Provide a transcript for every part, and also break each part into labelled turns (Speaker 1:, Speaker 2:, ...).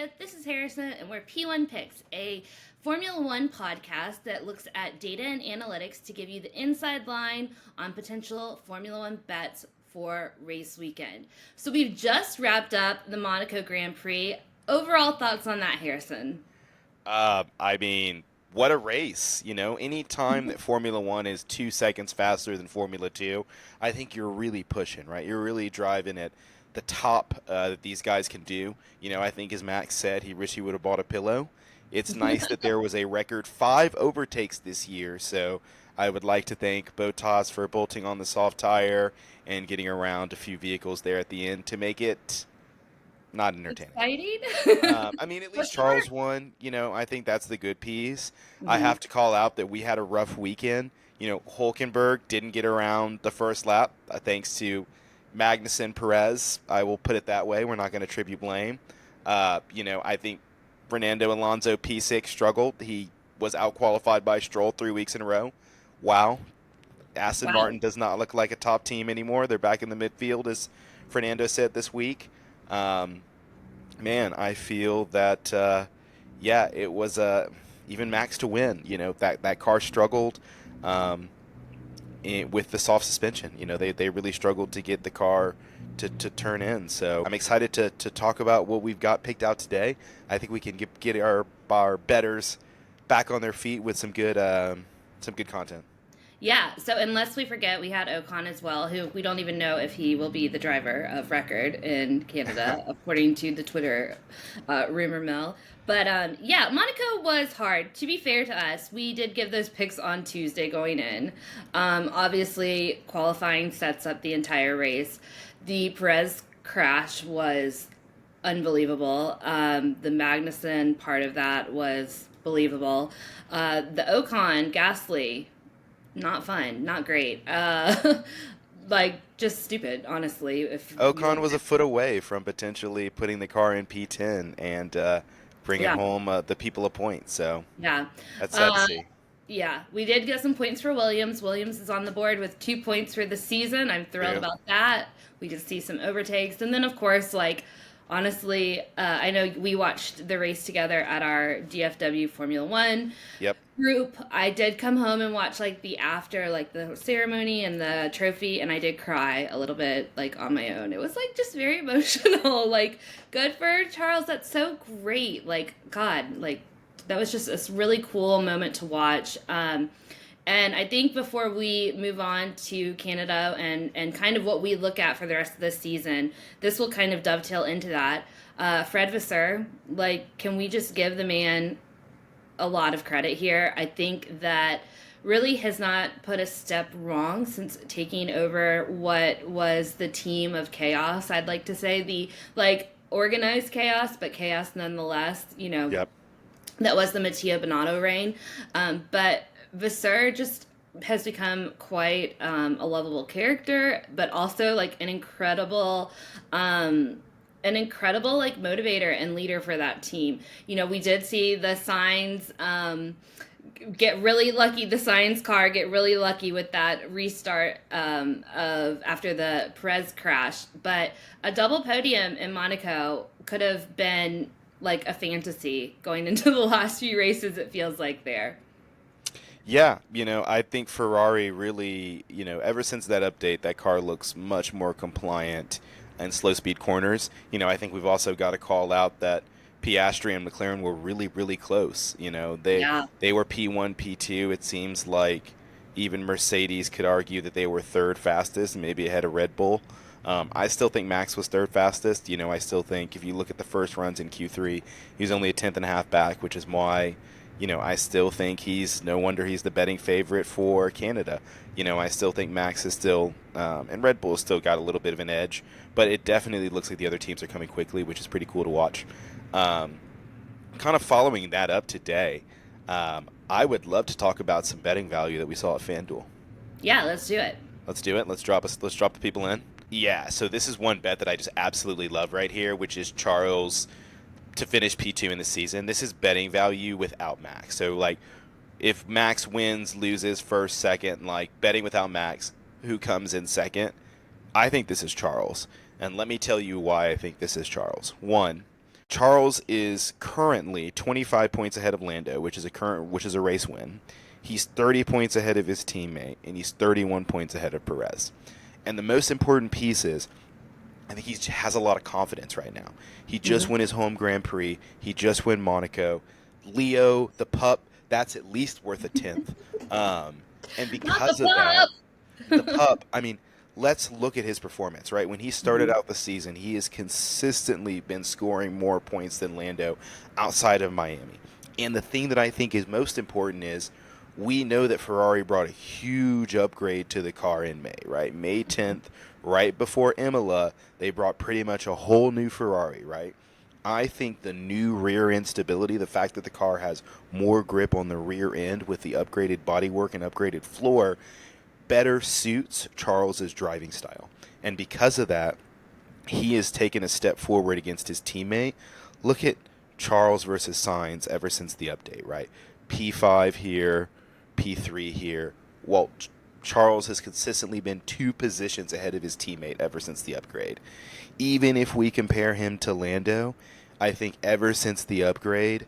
Speaker 1: Meredith, this is Harrison, and we're P1 Picks, a Formula One podcast that looks at data and analytics to give you the inside line on potential Formula One bets for race weekend. So we've just wrapped up the Monaco Grand Prix. Overall thoughts on that, Harrison?
Speaker 2: What a race. Any time that Formula One is 2 seconds faster than Formula Two, I think you're really pushing, right? You're really driving at the top that these guys can do. I think as Max said, he wished he would have bought a pillow. It's nice that there was a record 5 overtakes this year, so I would like to thank Bottas for bolting on the soft tire and getting around a few vehicles there at the end to make it not entertaining.
Speaker 1: Exciting?
Speaker 2: At
Speaker 1: For
Speaker 2: least
Speaker 1: sure.
Speaker 2: Charles won. I think that's the good piece. I
Speaker 1: Mhm.
Speaker 2: have to call out that we had a rough weekend. Hulkenberg didn't get around the first lap thanks to Magnussen Perez. I will put it that way. We're not going to attribute blame. I think Fernando Alonso P6 struggled. He was outqualified by Stroll 3 weeks in a row. Wow. Aston
Speaker 1: Wow.
Speaker 2: Martin does not look like a top team anymore. They're back in the midfield, as Fernando said this week. Um, Man, I feel that it was even Max to win. That car struggled with the soft suspension. They really struggled to get the car to turn in. So I'm excited to talk about what we've got picked out today. I think we can get our betters back on their feet with some good content.
Speaker 1: Yeah, so unless we forget, we had Ocon as well, who we don't even know if he will be the driver of record in Canada, according to the Twitter rumor mill. But yeah, Monaco was hard. To be fair to us, we did give those picks on Tuesday going in. Obviously, qualifying sets up the entire race. The Perez crash was unbelievable. The Magnussen part of that was believable. The Ocon, Gasly, not fun, not great. Like just stupid, honestly. If you
Speaker 2: Ocon
Speaker 1: look
Speaker 2: was a
Speaker 1: at,
Speaker 2: foot away from potentially putting the car in P10 and bringing
Speaker 1: yeah,
Speaker 2: home the people a point. So
Speaker 1: yeah,
Speaker 2: that's sad to
Speaker 1: uh,
Speaker 2: see.
Speaker 1: yeah. We did get some points for Williams. Williams is on the board with 2 points for the season. I'm thrilled
Speaker 2: Yeah.
Speaker 1: about that. We did see some overtakes, and then of course, like honestly, I know we watched the race together at our DFW Formula One
Speaker 2: Yep.
Speaker 1: group. I did come home and watch like the after, like the ceremony and the trophy, and I did cry a little bit, like on my own. It was like just very emotional. Like, good for Charles. That's so great. Like, God, like that was just a really cool moment to watch. And I think before we move on to Canada and kind of what we look at for the rest of the season, this will kind of dovetail into that. Fred Vasseur, like, can we just give the man a lot of credit here? I think that really has not put a step wrong since taking over what was the team of chaos. I'd like to say the like organized chaos, but chaos nonetheless.
Speaker 2: Yep.
Speaker 1: That was the Mattia Bonato reign. But Vasseur just has become quite a lovable character, but also like an incredible like motivator and leader for that team. We did see the Sainz get really lucky. The Sainz car get really lucky with that restart of after the Perez crash, but a double podium in Monaco could have been like a fantasy going into the last few races. It feels like there.
Speaker 2: Yeah, I think Ferrari really, ever since that update, that car looks much more compliant in slow speed corners. I think we've also got to call out that Piastri and McLaren were really, really close.
Speaker 1: Yeah.
Speaker 2: They were P1, P2. It seems like even Mercedes could argue that they were third fastest, maybe ahead of Red Bull. I still think Max was third fastest. I still think if you look at the first runs in Q3, he was only a tenth and a half back, which is why I still think no wonder he's the betting favorite for Canada. I still think Max is still, and Red Bull still got a little bit of an edge, but it definitely looks like the other teams are coming quickly, which is pretty cool to watch. Um, Kind of following that up today, I would love to talk about some betting value that we saw at FanDuel.
Speaker 1: Yeah, let's do it.
Speaker 2: Let's do it. Let's drop the people in. Yeah, so this is one bet that I just absolutely love right here, which is Charles to finish P2 in the season. This is betting value without Max. So like if Max wins, loses first, second, like betting without Max, who comes in second? I think this is Charles. And let me tell you why I think this is Charles. One, Charles is currently 25 points ahead of Lando, which is a race win. He's 30 points ahead of his teammate, and he's 31 points ahead of Perez. And the most important piece is, I think he has a lot of confidence right now. He just won his home Grand Prix. He just won Monaco. Leo, the pup, that's at least worth a tenth. And because of that, the pup, I mean, let's look at his performance, right? When he started out the season, he has consistently been scoring more points than Lando outside of Miami. And the thing that I think is most important is we know that Ferrari brought a huge upgrade to the car in May, right? May 10th, right before Imola, they brought pretty much a whole new Ferrari, right? I think the new rear end stability, the fact that the car has more grip on the rear end with the upgraded bodywork and upgraded floor, better suits Charles's driving style. And because of that, he has taken a step forward against his teammate. Look at Charles versus Sainz ever since the update, right? P5 here, P3 here. Well, Charles has consistently been 2 positions ahead of his teammate ever since the upgrade. Even if we compare him to Lando, I think ever since the upgrade,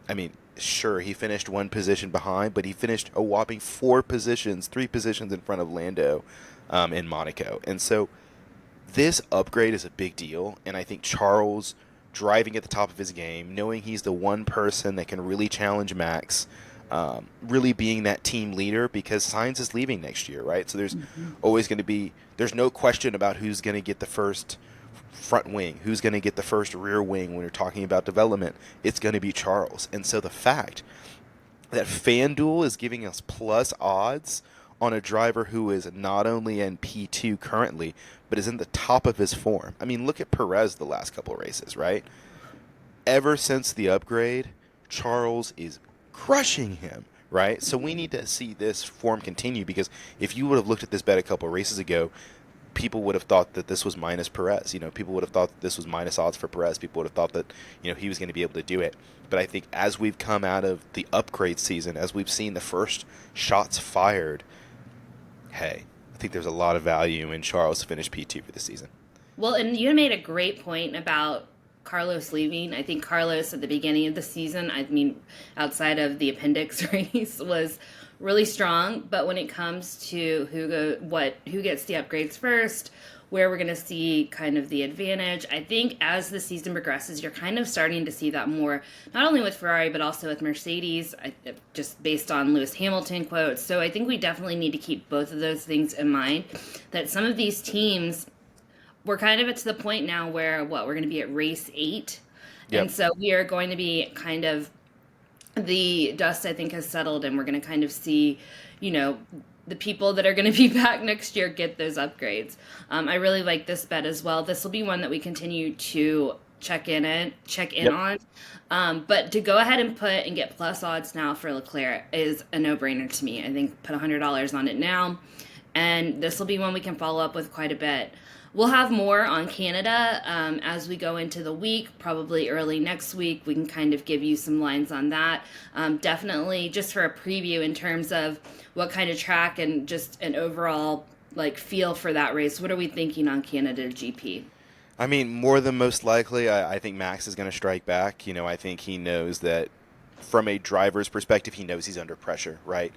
Speaker 2: I mean, sure, he finished 1 position behind, but he finished a whopping 3 positions in front of Lando in Monaco. And so this upgrade is a big deal, and I think Charles driving at the top of his game, knowing he's the one person that can really challenge Max, really being that team leader, because Sainz is leaving next year, right? So there's always going to be, there's no question about who's going to get the first front wing, who's going to get the first rear wing when you're talking about development. It's going to be Charles. And so the fact that FanDuel is giving us plus odds on a driver who is not only in P2 currently, but is in the top of his form. I mean, look at Perez the last couple of races, right? Ever since the upgrade, Charles is crushing him, right? So we need to see this form continue, because if you would have looked at this bet a couple of races ago, people would have thought that this was minus Perez. You know, people would have thought that this was minus odds for Perez. People would have thought that, you know, he was going to be able to do it. But I think as we've come out of the upgrade season, as we've seen the first shots fired, hey, I think there's a lot of value in Charles to finish P2 for the season.
Speaker 1: Well, and you made a great point about Carlos leaving. I think Carlos at the beginning of the season, I mean, outside of the appendix race, was really strong. But when it comes to who gets the upgrades first, where we're going to see kind of the advantage, I think as the season progresses, you're kind of starting to see that more, not only with Ferrari, but also with Mercedes, just based on Lewis Hamilton quotes. So I think we definitely need to keep both of those things in mind, that some of these teams, we're kind of at to the point now where, we're going to be at race 8. Yep. And so we are going to be kind of, the dust, I think, has settled, and we're going to kind of see, you know, the people that are going to be back next year get those upgrades. I really like this bet as well. This will be one that we continue to check in on. But to go ahead and put and get plus odds now for Leclerc is a no-brainer to me. I think put $100 on it now, and this will be one we can follow up with quite a bit. We'll have more on Canada as we go into the week, probably early next week. We can kind of give you some lines on that. Definitely just for a preview in terms of what kind of track and just an overall feel for that race. What are we thinking on Canada GP?
Speaker 2: I mean, more than most likely, I think Max is going to strike back. You know, I think he knows that from a driver's perspective, he knows he's under pressure, right?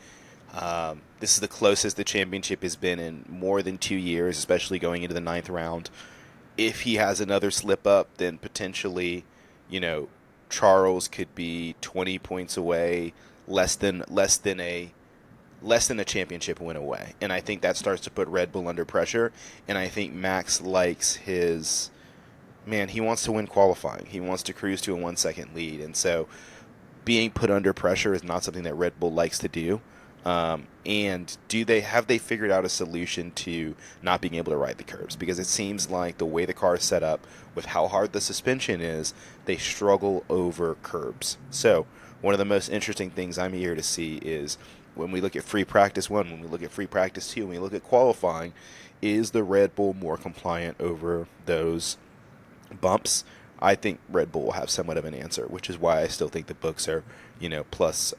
Speaker 2: This is the closest the championship has been in more than 2 years, especially going into the 9th round. If he has another slip up, then potentially, you know, Charles could be 20 points away, less than a championship win away. And I think that starts to put Red Bull under pressure. And I think Max likes he wants to win qualifying. He wants to cruise to a 1-second lead. And so being put under pressure is not something that Red Bull likes to do. And have they figured out a solution to not being able to ride the curbs? Because it seems like the way the car is set up, with how hard the suspension is, they struggle over curbs. So one of the most interesting things I'm here to see is when we look at free practice 1, when we look at free practice 2, when we look at qualifying, is the Red Bull more compliant over those bumps? I think Red Bull will have somewhat of an answer, which is why I still think the books are, you know, plus.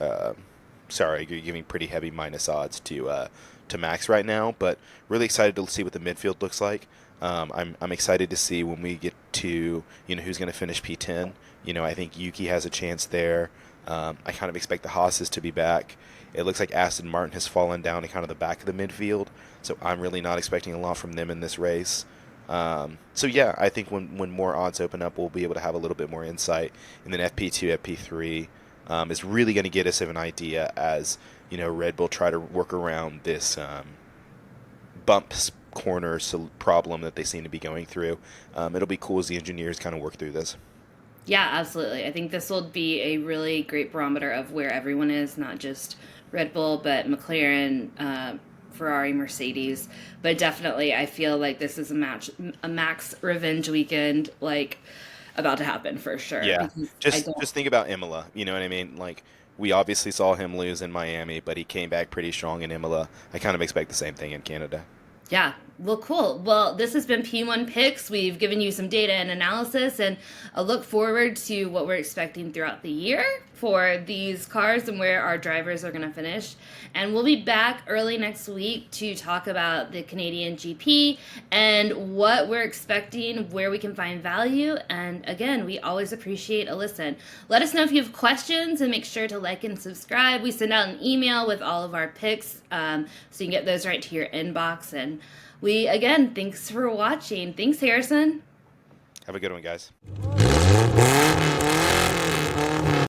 Speaker 2: Sorry, you're giving pretty heavy minus odds to Max right now, but really excited to see what the midfield looks like. I'm excited to see when we get to, who's going to finish P10. I think Yuki has a chance there. I kind of expect the Haas's to be back. It looks like Aston Martin has fallen down to kind of the back of the midfield, so I'm really not expecting a lot from them in this race. So yeah, I think when more odds open up, we'll be able to have a little bit more insight. And then FP2, FP3 is really going to get us of an idea as Red Bull try to work around this bumps corner problem that they seem to be going through. It'll be cool as the engineers kind of work through this.
Speaker 1: Yeah, absolutely. I think this will be a really great barometer of where everyone is, not just Red Bull, but McLaren, Ferrari, Mercedes. But definitely, I feel like this is a Max revenge weekend, like, about to happen for sure.
Speaker 2: Yeah, just think about Imola. You know what I mean? Like, we obviously saw him lose in Miami, but he came back pretty strong in Imola. I kind of expect the same thing in Canada.
Speaker 1: Yeah. Well, cool. Well, this has been P1 Picks. We've given you some data and analysis and a look forward to what we're expecting throughout the year for these cars and where our drivers are going to finish. And we'll be back early next week to talk about the Canadian GP and what we're expecting, where we can find value. And again, we always appreciate a listen. Let us know if you have questions and make sure to like and subscribe. We send out an email with all of our picks so you can get those right to your inbox. And again, thanks for watching. Thanks, Harrison.
Speaker 2: Have a good one, guys.